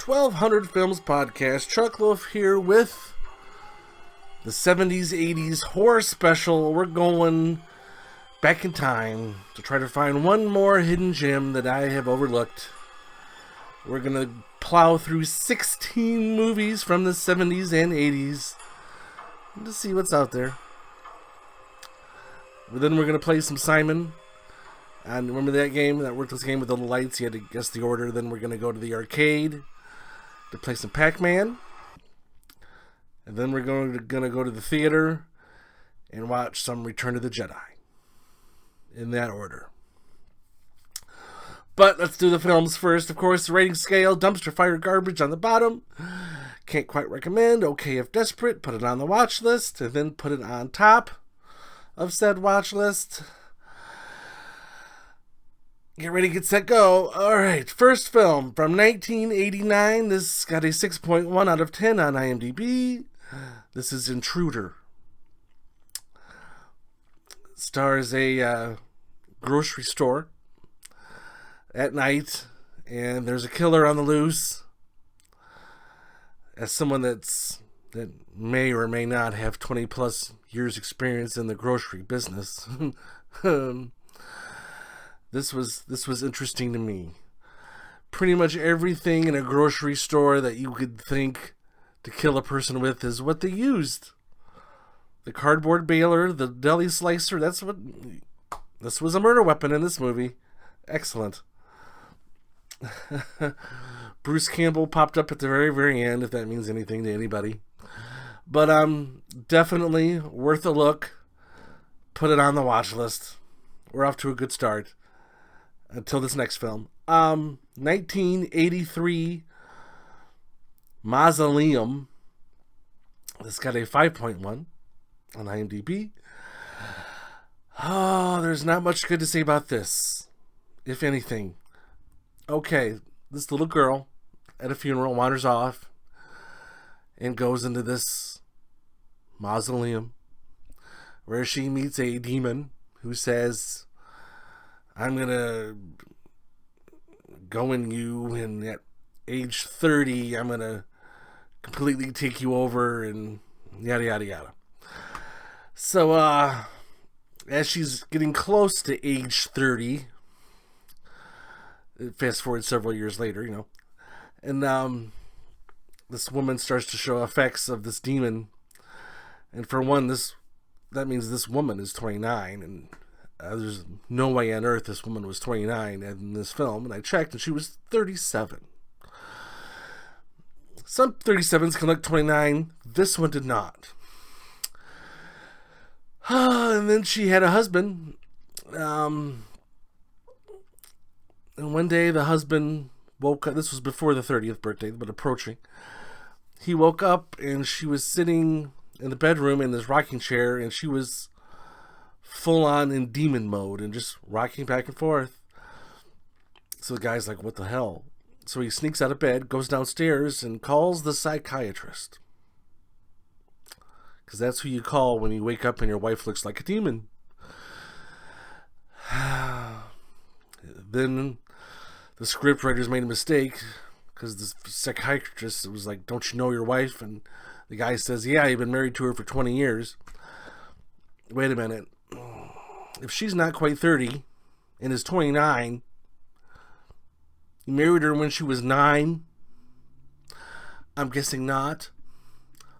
1200 Films Podcast. Chuckloaf here with the 70s, 80s horror special. We're going back in time to try to find one more hidden gem that I have overlooked. We're going to plow through 16 movies from the 70s and 80s to see what's out there. But then we're going to play some Simon. And remember that game, that worthless game with the lights? You had to guess the order. Then we're going to go to the arcade to play some Pac-Man. And then we're going to go to the theater and watch some Return of the Jedi. In that order. But let's do the films first. Of course, the rating scale, dumpster fire garbage on the bottom. Can't quite recommend, okay if desperate. Put it on the watch list and then put it on top of said watch list. Get ready, get set, go. Alright, first film from 1989. This got a 6.1 out of 10 on IMDb. This is Intruder. It stars a grocery store at night, and there's a killer on the loose. As someone that may or may not have 20 plus years experience in the grocery business, This was interesting to me. Pretty much everything in a grocery store that you could think to kill a person with is what they used. The cardboard baler, the deli slicer, this was a murder weapon in this movie. Excellent. Bruce Campbell popped up at the very, very end, if that means anything to anybody. But definitely worth a look. Put it on the watch list. We're off to a good start. Until this next film. 1983 Mausoleum. This got a 5.1 on IMDb. Oh, there's not much good to say about this, if anything. Okay, this little girl at a funeral wanders off and goes into this mausoleum where she meets a demon who says, I'm going to go in you, and at age 30, I'm going to completely take you over, and yada, yada, yada. So, as she's getting close to age 30, fast forward several years later, and this woman starts to show effects of this demon. And for one, that means this woman is 29, and there's no way on earth this woman was 29 in this film, and I checked, and she was 37. Some 37s can look 29. This one did not. And then she had a husband. And one day the husband woke up. This was before the 30th birthday, but approaching. He woke up, and she was sitting in the bedroom in this rocking chair, and she was full on in demon mode and just rocking back and forth. So the guy's like, what the hell? So he sneaks out of bed, goes downstairs, and calls the psychiatrist. Because that's who you call when you wake up and your wife looks like a demon. Then the scriptwriters made a mistake, because the psychiatrist was like, don't you know your wife? And the guy says, yeah, you've been married to her for 20 years. Wait a minute. If she's not quite 30 and is 29, you married her when she was 9? I'm guessing not.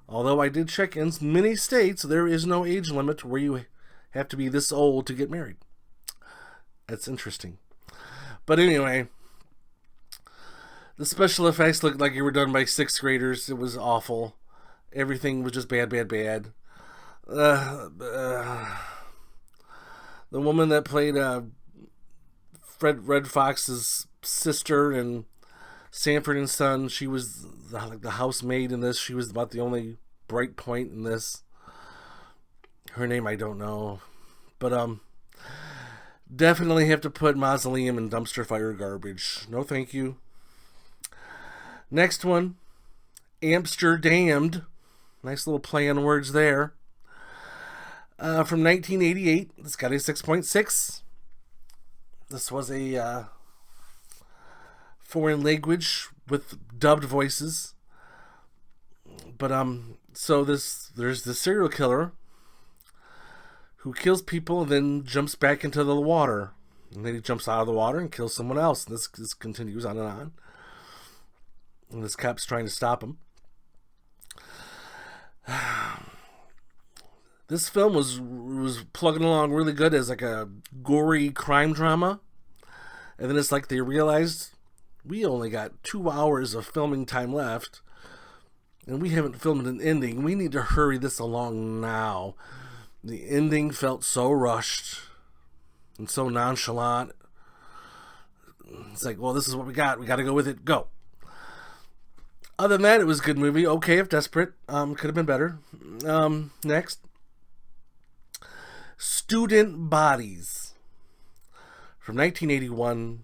Although I did check in many states, there is no age limit where you have to be this old to get married. That's interesting. But anyway, the special effects looked like they were done by 6th graders. It was awful. Everything was just bad, bad, bad. The woman that played Red Fox's sister in Sanford and Son, she was the housemaid in this. She was about the only bright point in this. Her name I don't know. But definitely have to put Mausoleum in dumpster fire garbage. No thank you. Next one, Amsterdamned. Nice little play on words there. From 1988. This got a 6.6. This was a foreign language with dubbed voices. But so there's the serial killer who kills people and then jumps back into the water. And then he jumps out of the water and kills someone else. And this continues on and on. And this cop's trying to stop him. This film was plugging along really good as like a gory crime drama. And then it's like they realized we only got 2 hours of filming time left. And we haven't filmed an ending. We need to hurry this along now. The ending felt so rushed and so nonchalant. It's like, well, this is what we got. We got to go with it. Go. Other than that, it was a good movie. Okay, if desperate. Could have been better. Next. Student Bodies. From 1981.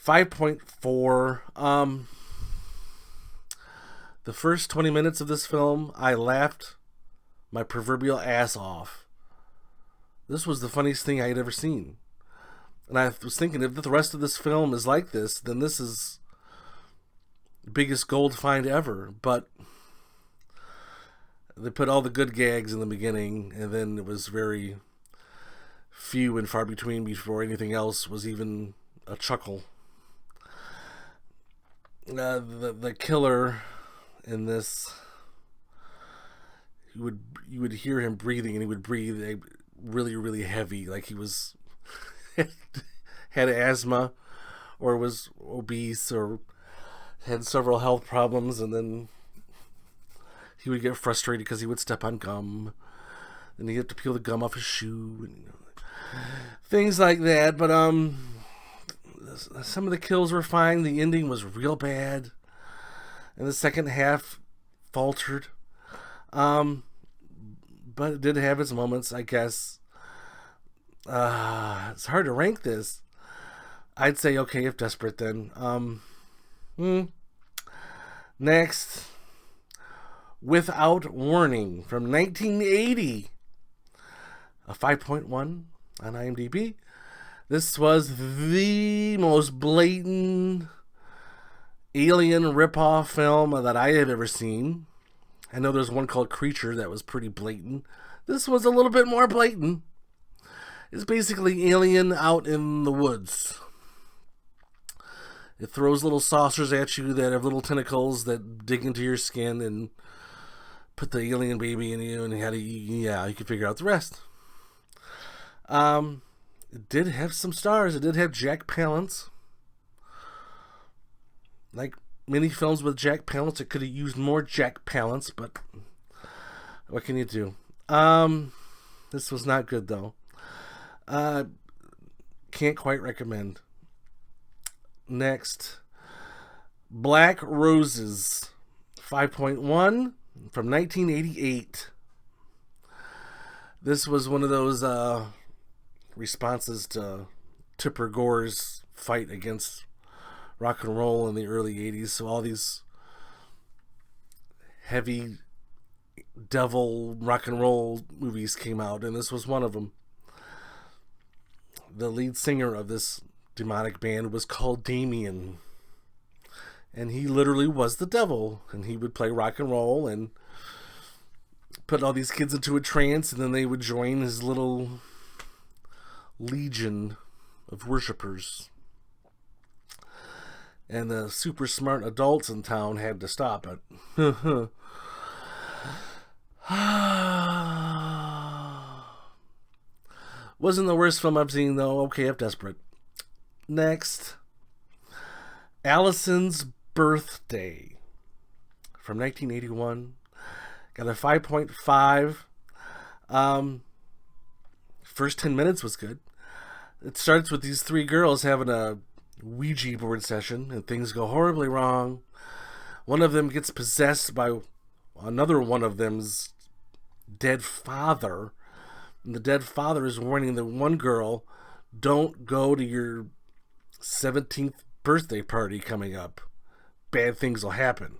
5.4. The first 20 minutes of this film, I laughed my proverbial ass off. This was the funniest thing I had ever seen. And I was thinking, if the rest of this film is like this, then this is the biggest gold find ever. But they put all the good gags in the beginning, and then it was very few and far between before anything else was even a chuckle. The killer in this, you would hear him breathing, and he would breathe really, really heavy, like he was had asthma, or was obese, or had several health problems, and then he would get frustrated because he would step on gum, and he'd have to peel the gum off his shoe, and things like that. But some of the kills were fine. The ending was real bad, and the second half faltered. But it did have its moments, I guess. It's hard to rank this. I'd say okay if desperate then. Next, Without Warning from 1980. A 5.1 on IMDb. This was the most blatant alien ripoff film that I have ever seen. I know there's one called Creature that was pretty blatant. This was a little bit more blatant. It's basically Alien out in the woods. It throws little saucers at you that have little tentacles that dig into your skin and put the alien baby in you, and you can figure out the rest. It did have some stars. It did have Jack Palance. Like many films with Jack Palance, it could have used more Jack Palance, but what can you do? This was not good though. Can't quite recommend. Next, Black Roses, 5.1 from 1988. This was one of those responses to Tipper Gore's fight against rock and roll in the early 80s. So all these heavy devil rock and roll movies came out, and this was one of them. The lead singer of this demonic band was called Damien, and he literally was the devil, and he would play rock and roll and put all these kids into a trance, and then they would join his little legion of worshipers, and the super smart adults in town had to stop it. Wasn't the worst film I've seen though. Okay, if desperate. Next, Alison's Birthday from 1981. Got a 5.5. First 10 minutes was good. It starts with these three girls having a Ouija board session, and things go horribly wrong. One of them gets possessed by another one of them's dead father, and the dead father is warning the one girl, don't go to your 17th birthday party coming up. Bad things will happen.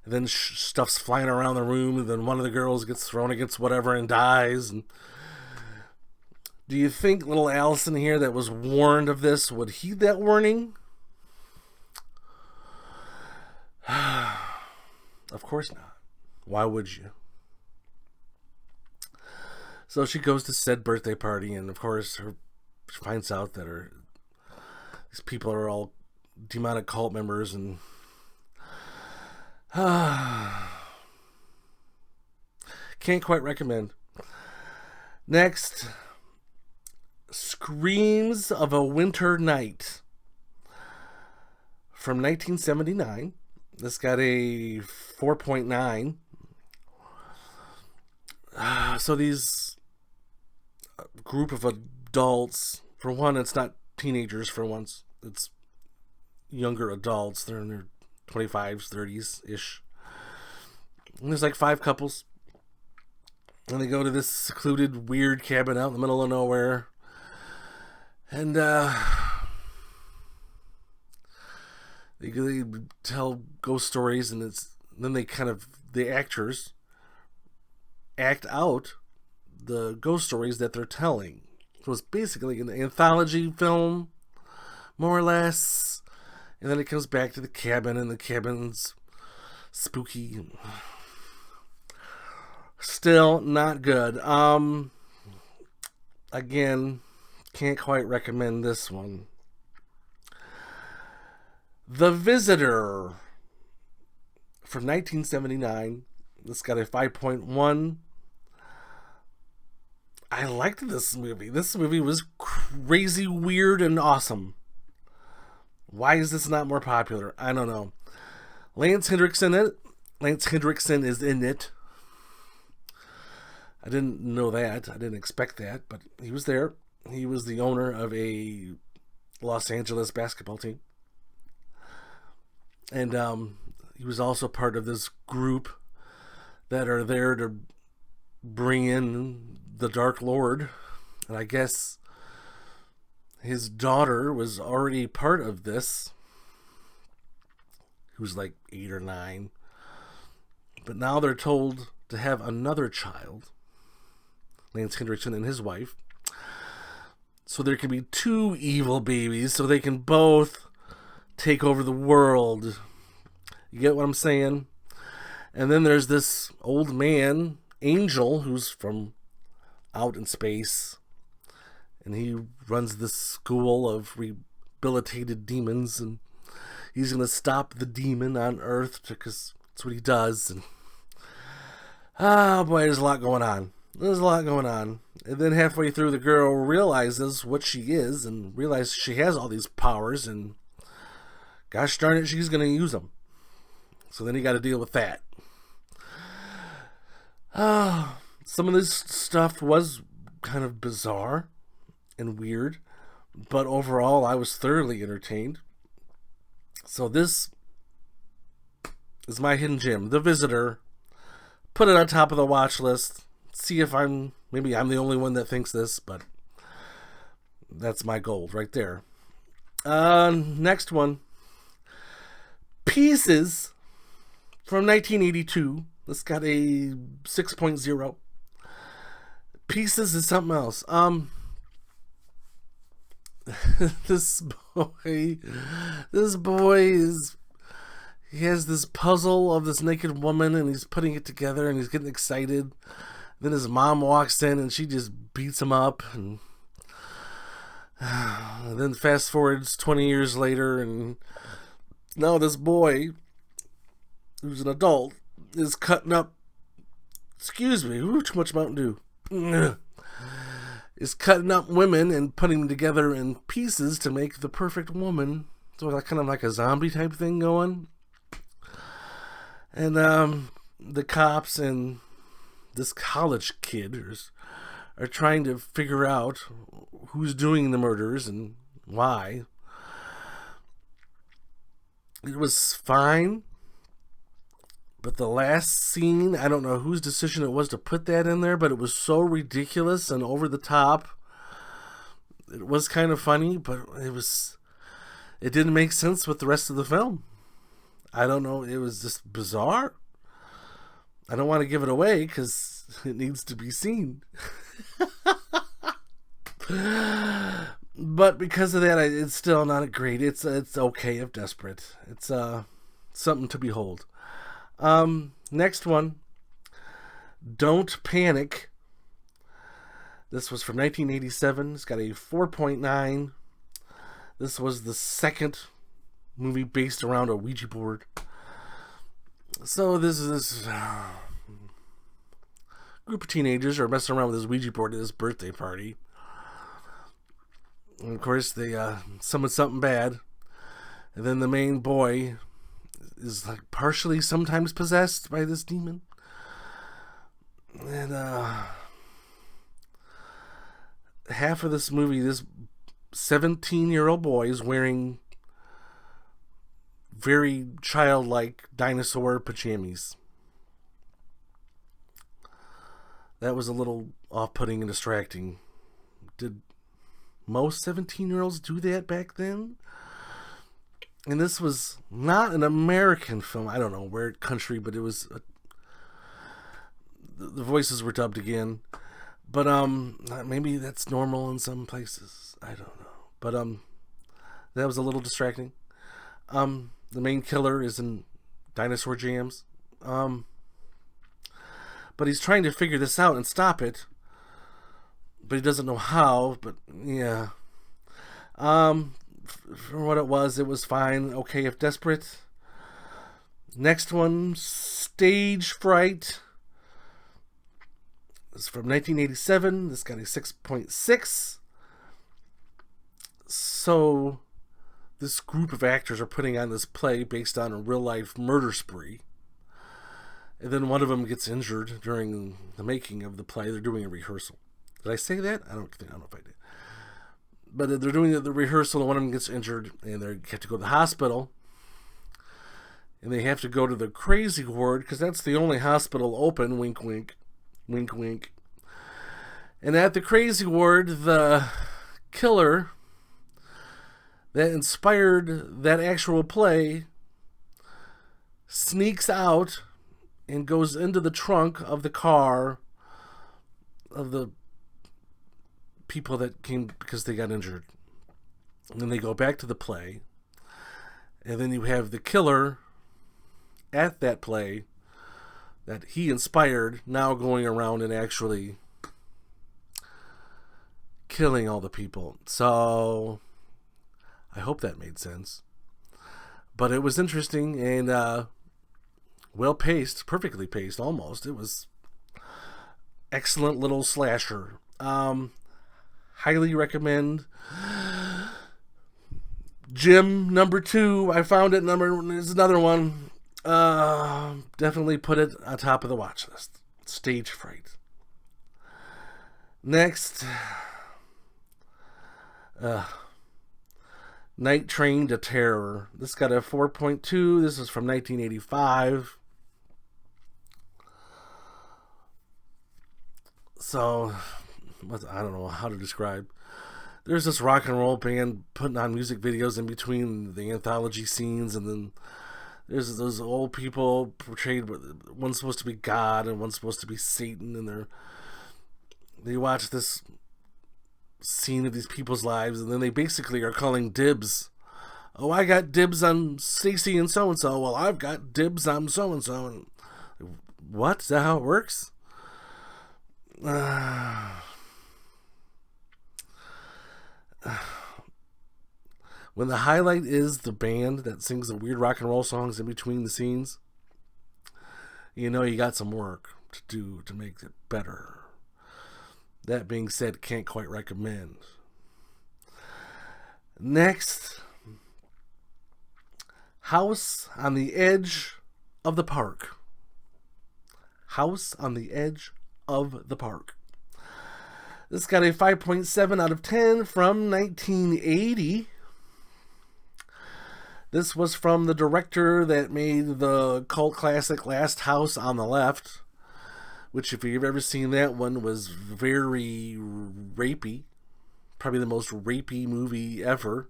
And then stuff's flying around the room, and then one of the girls gets thrown against whatever and dies. And do you think little Alison here that was warned of this would heed that warning? Of course not. Why would you? So she goes to said birthday party, and of course she finds out that these people are all demonic cult members, and can't quite recommend. Next, Screams of a Winter Night from 1979. This got a 4.9. So these group of adults, for one, it's not teenagers for once. It's younger adults. They're in their 25s, 30s-ish. And there's like 5 couples. And they go to this secluded, weird cabin out in the middle of nowhere. And they tell ghost stories, and then the actors act out the ghost stories that they're telling. So it's basically an anthology film, more or less. And then it comes back to the cabin, and the cabin's spooky. Still not good. Again, can't quite recommend this one. The Visitor from 1979. This got a 5.1. I liked this movie. This movie was crazy, weird, and awesome. Why is this not more popular? I don't know. Lance Hendrickson is in it. I didn't know that. I didn't expect that, but he was there. He was the owner of a Los Angeles basketball team. And he was also part of this group that are there to bring in the Dark Lord. And I guess his daughter was already part of this, who was like 8 or 9. But now they're told to have another child, Lance Hendrickson and his wife, so there can be 2 evil babies, so they can both take over the world. You get what I'm saying? And then there's this old man, Angel, who's from out in space, and he runs this school of rehabilitated demons, and he's going to stop the demon on Earth because that's what he does. And oh boy, there's a lot going on. And then halfway through, the girl realizes what she is and realizes she has all these powers, and gosh darn it, she's going to use them. So then you got to deal with that. Some of this stuff was kind of bizarre and weird, but overall I was thoroughly entertained. So this is my hidden gem, The Visitor. Put it on top of the watch list. See if maybe I'm the only one that thinks this, but that's my gold right there. Next one. Pieces from 1982. This got a 6.0. Pieces is something else. This boy he has this puzzle of this naked woman, and he's putting it together, and he's getting excited. Then his mom walks in, and she just beats him up, and then fast forwards 20 years later, and now this boy, who's an adult, is cutting up, excuse me, too much Mountain Dew, is cutting up women and putting them together in pieces to make the perfect woman. So like kind of like a zombie type thing going. And the cops and this college kid are trying to figure out who's doing the murders and why. It was fine, but the last scene, I don't know whose decision it was to put that in there, but it was so ridiculous and over the top. It was kind of funny, but it didn't make sense with the rest of the film. I don't know, it was just bizarre. I don't want to give it away because it needs to be seen. But because of that, it's still not great. It's okay if desperate. It's something to behold. Next one, Don't Panic. This was from 1987. It's got a 4.9. This was the second movie based around a Ouija board. So this is this group of teenagers are messing around with this Ouija board at this birthday party. And of course, they summon something bad. And then the main boy is like partially sometimes possessed by this demon. And half of this movie, this 17-year-old boy is wearing very childlike dinosaur pajamas. That was a little off-putting and distracting. Did most 17-year-olds do that back then? And this was not an American film. I don't know where country, but it was... the voices were dubbed again. But maybe that's normal in some places. I don't know. But that was a little distracting. The main killer is in dinosaur jams. But he's trying to figure this out and stop it. But he doesn't know how. But yeah. For what it was fine. Okay, if desperate. Next one, Stage Fright. It's from 1987. This got a 6.6. So, this group of actors are putting on this play based on a real-life murder spree. And then one of them gets injured during the making of the play. They're doing a rehearsal. Did I say that? I don't know if I did. But they're doing the rehearsal, and one of them gets injured, and they have to go to the hospital. And they have to go to the crazy ward, because that's the only hospital open. Wink, wink. Wink, wink. And at the crazy ward, the killer that inspired that actual play sneaks out and goes into the trunk of the car of the people that came because they got injured. And then they go back to the play. And then you have the killer at that play that he inspired now going around and actually killing all the people. So I hope that made sense. But it was interesting and well paced, perfectly paced almost. It was excellent little slasher. Highly recommend. Gym number 2. I found it. There's another one. Definitely put it on top of the watch list. Stage Fright. Next, Night Train to Terror. This got a 4.2. This is from 1985. So, I don't know how to describe. There's this rock and roll band putting on music videos in between the anthology scenes, and then there's those old people portrayed. One's supposed to be God and one's supposed to be Satan, and they watch this scene of these people's lives, and then they basically are calling dibs. Oh, I got dibs on Stacy and so and so. Well, I've got dibs on so and so. And what? Is that how it works? When the highlight is the band that sings the weird rock and roll songs in between the scenes, you know you got some work to do to make it better. That being said, can't quite recommend. Next, House on the Edge of the Park. House on the Edge of the Park. This got a 5.7 out of 10 from 1980. This was from the director that made the cult classic Last House on the Left, which, if you've ever seen that one, was very rapey. Probably the most rapey movie ever.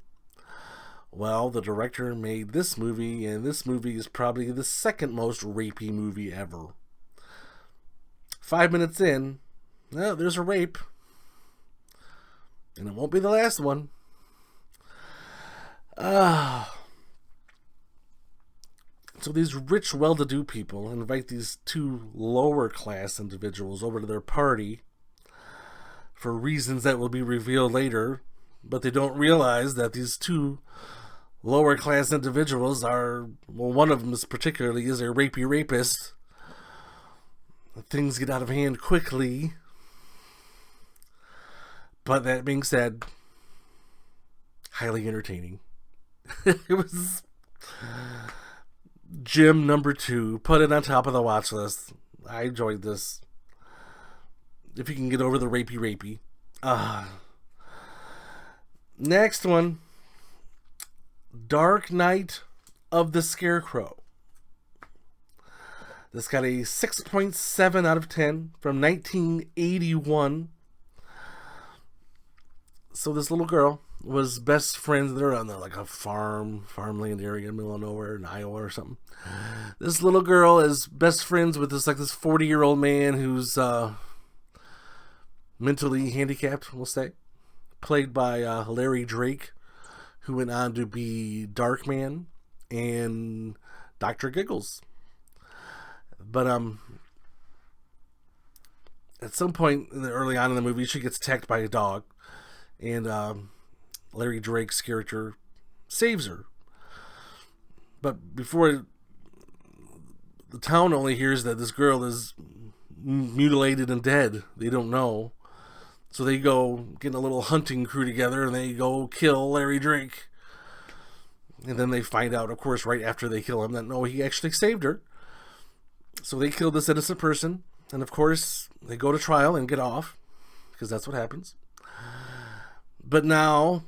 Well, the director made this movie, and this movie is probably the second most rapey movie ever. 5 minutes in, well, there's a rape. And it won't be the last one. So these rich, well-to-do people invite these two lower-class individuals over to their party for reasons that will be revealed later, but they don't realize that these two lower-class individuals are, well, one of them is particularly is a rapey rapist. Things get out of hand quickly. But that being said, highly entertaining. It was Jim number 2. Put it on top of the watch list. I enjoyed this. If you can get over the rapey. Next one. Dark Knight of the Scarecrow. This got a 6.7 out of 10 from 1981. So this little girl was best friends. They're on like a farmland area in the middle of nowhere in Iowa or something. This little girl is best friends with this 40-year-old man who's mentally handicapped, we'll say, played by Larry Drake, who went on to be Darkman and Dr. Giggles. But at some point early on in the movie, she gets attacked by a dog, and Larry Drake's character saves her. But before, the town only hears that this girl is mutilated and dead. They don't know. So they go get a little hunting crew together and they go kill Larry Drake. And then they find out, of course, right after they kill him, that no, he actually saved her. So they killed this innocent person. And of course, they go to trial and get off, because that's what happens. But now,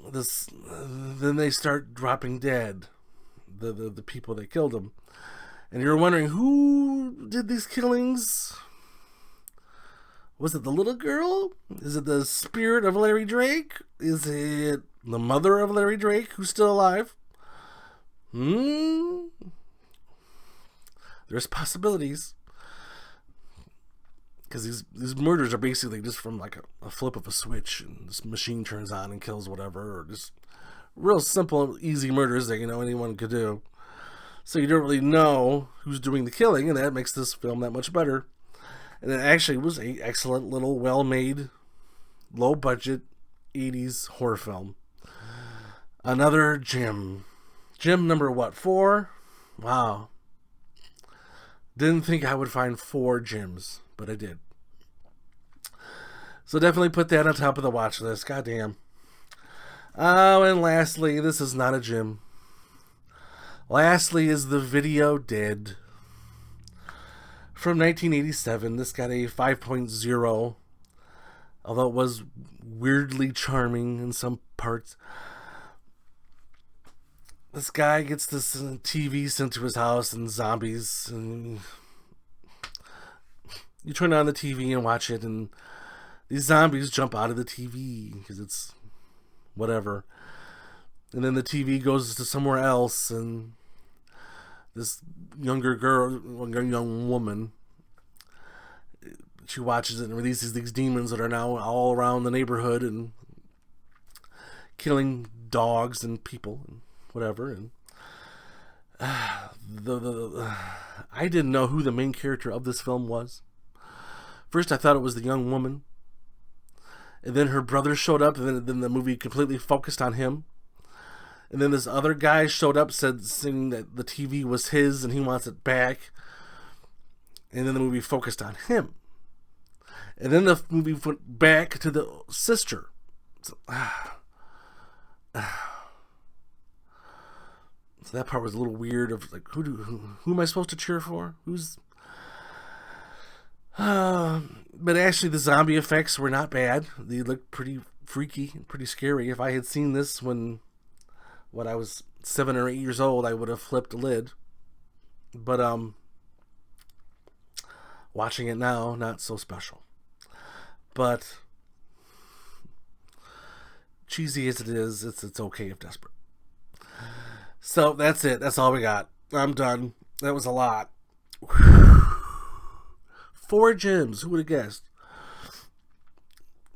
then they start dropping dead, the people that killed him. And you're wondering, who did these killings? Was it the little girl? Is it the spirit of Larry Drake? Is it the mother of Larry Drake, who's still alive? There's possibilities. Because these murders are basically just from like a flip of a switch, and this machine turns on and kills whatever, or just real simple, easy murders that anyone could do. So you don't really know who's doing the killing, and that makes this film that much better. And it actually was an excellent little, well-made, low-budget 80s horror film. Another Jim. Jim number what? 4? Wow. Didn't think I would find 4 Jims, but I did. So definitely put that on top of the watch list. Goddamn. Oh, and lastly, this is not a Jim. Lastly is The Video Dead. From 1987, this got a 5.0, although it was weirdly charming in some parts. This guy gets this TV sent to his house and zombies, and you turn on the TV and watch it, and these zombies jump out of the TV because it's whatever. And then the TV goes to somewhere else, and this younger girl, young woman, she watches it and releases these demons that are now all around the neighborhood and killing dogs and people and whatever. And I didn't know who the main character of this film was. First, I thought it was the young woman, and then her brother showed up, and then the movie completely focused on him. And then this other guy showed up, saying that the TV was his and he wants it back. And then the movie focused on him. And then the movie went back to the sister. So that part was a little weird. Of like, who am I supposed to cheer for? Who's? But actually, the zombie effects were not bad. They looked pretty freaky and pretty scary. If I had seen this when I was 7 or 8 years old, I would have flipped the lid. But watching it now, not so special. But cheesy as it is, it's okay if desperate. So that's it. That's all we got. I'm done. That was a lot. 4 gems. Who would have guessed?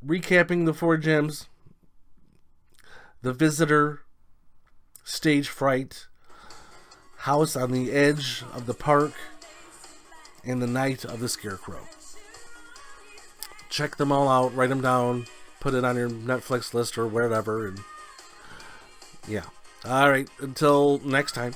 Recapping the 4 gems: The Visitor, Stage Fright, House on the Edge of the Park, and The Night of the Scarecrow. Check them all out, write them down, put it on your Netflix list or wherever, and yeah. Alright, until next time.